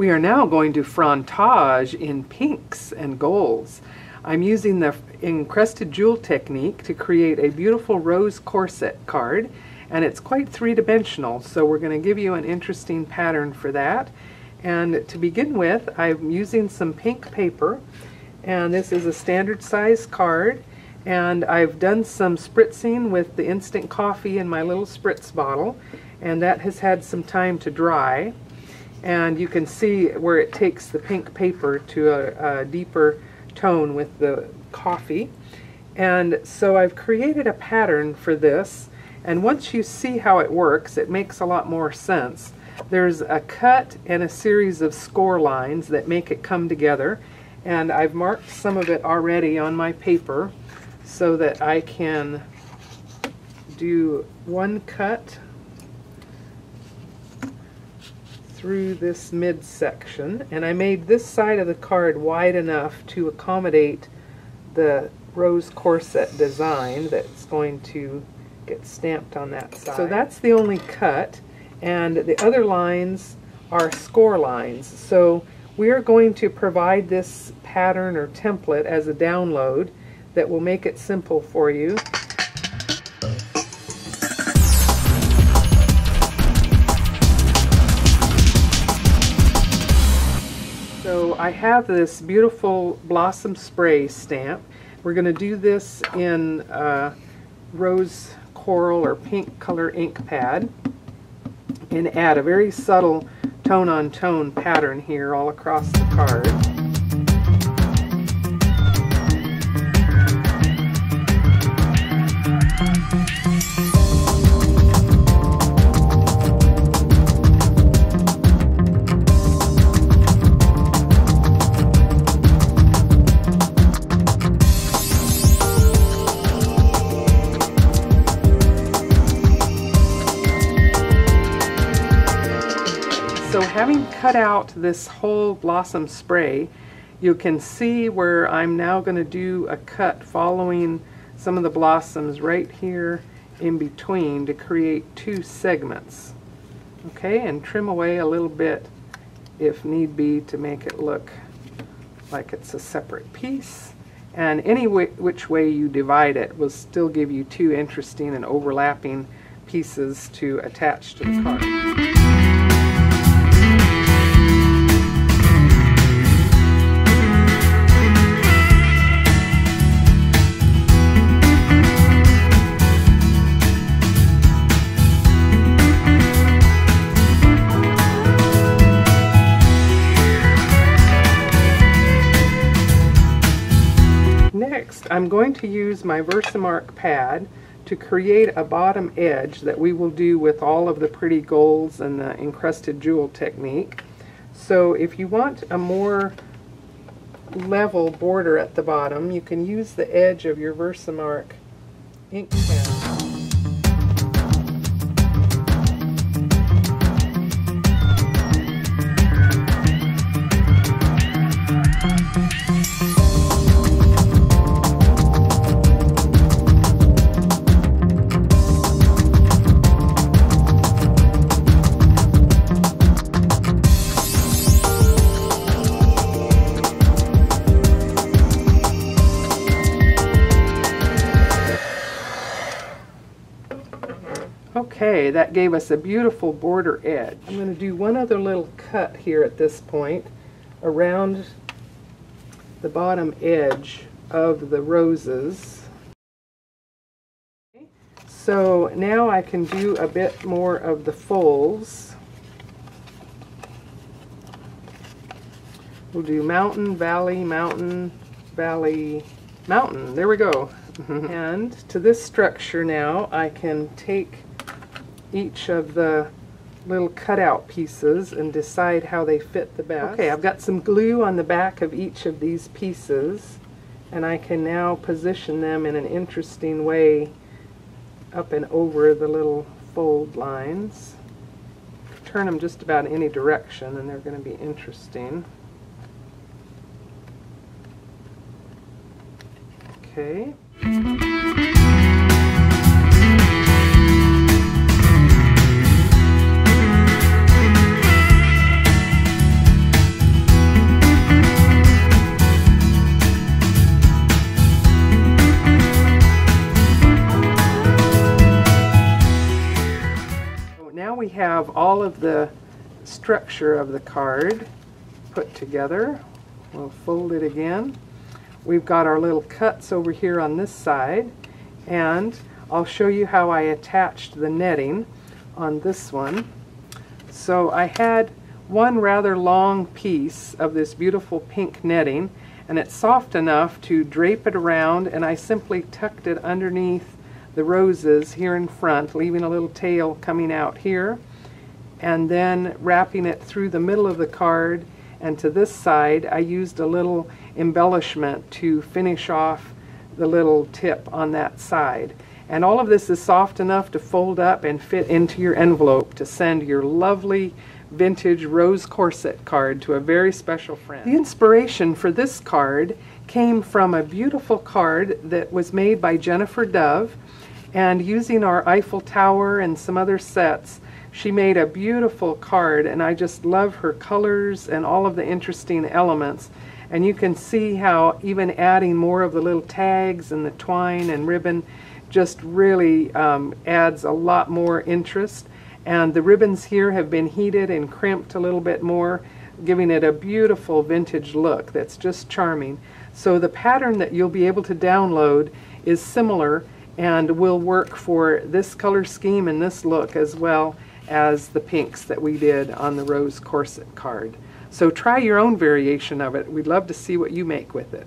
We are now going to frontage in pinks and golds. I'm using the encrusted jewel technique to create a beautiful rose corset card, and it's quite three-dimensional, so we're going to give you an interesting pattern for that. And to begin with, I'm using some pink paper, and this is a standard size card, and I've done some spritzing with the instant coffee in my little spritz bottle, and that has had some time to dry. And you can see where it takes the pink paper to a deeper tone with the coffee. And so I've created a pattern for this, and once you see how it works, it makes a lot more sense. There's a cut and a series of score lines that make it come together, and I've marked some of it already on my paper so that I can do one cut through this midsection, and I made this side of the card wide enough to accommodate the rose corset design that's going to get stamped on that side. So that's the only cut, and the other lines are score lines. So we are going to provide this pattern or template as a download that will make it simple for you. So I have this beautiful blossom spray stamp. We're going to do this in rose coral or pink color ink pad and add a very subtle tone-on-tone pattern here all across the card. So having cut out this whole blossom spray, you can see where I'm now going to do a cut following some of the blossoms right here in between to create two segments. Okay, and trim away a little bit if need be to make it look like it's a separate piece. And any which way you divide it will still give you two interesting and overlapping pieces to attach to the card. Next, I'm going to use my Versamark pad to create a bottom edge that we will do with all of the pretty golds and the encrusted jewel technique. So if you want a more level border at the bottom, you can use the edge of your Versamark ink pad. Okay, that gave us a beautiful border edge. I'm going to do one other little cut here at this point around the bottom edge of the roses. So now I can do a bit more of the folds. We'll do mountain, valley, mountain, valley, mountain. There we go. And to this structure now I can take each of the little cutout pieces and decide how they fit the best. Okay, I've got some glue on the back of each of these pieces, and I can now position them in an interesting way up and over the little fold lines. Turn them just about any direction and they're going to be interesting. Okay. have all of the structure of the card put together. We'll fold it again. We've got our little cuts over here on this side, and I'll show you how I attached the netting on this one. So I had one rather long piece of this beautiful pink netting, and it's soft enough to drape it around, and I simply tucked it underneath the roses here in front, leaving a little tail coming out here, and then wrapping it through the middle of the card. And to this side I used a little embellishment to finish off the little tip on that side. And all of this is soft enough to fold up and fit into your envelope to send your lovely vintage rose corset card to a very special friend. The inspiration for this card came from a beautiful card that was made by Jennifer Dove, and using our Eiffel Tower and some other sets, she made a beautiful card, and I just love her colors and all of the interesting elements. And you can see how even adding more of the little tags and the twine and ribbon just really adds a lot more interest. And the ribbons here have been heated and crimped a little bit more, giving it a beautiful vintage look that's just charming. So the pattern that you'll be able to download is similar and will work for this color scheme and this look, as well as the pinks that we did on the rose corset card. So try your own variation of it. We'd love to see what you make with it.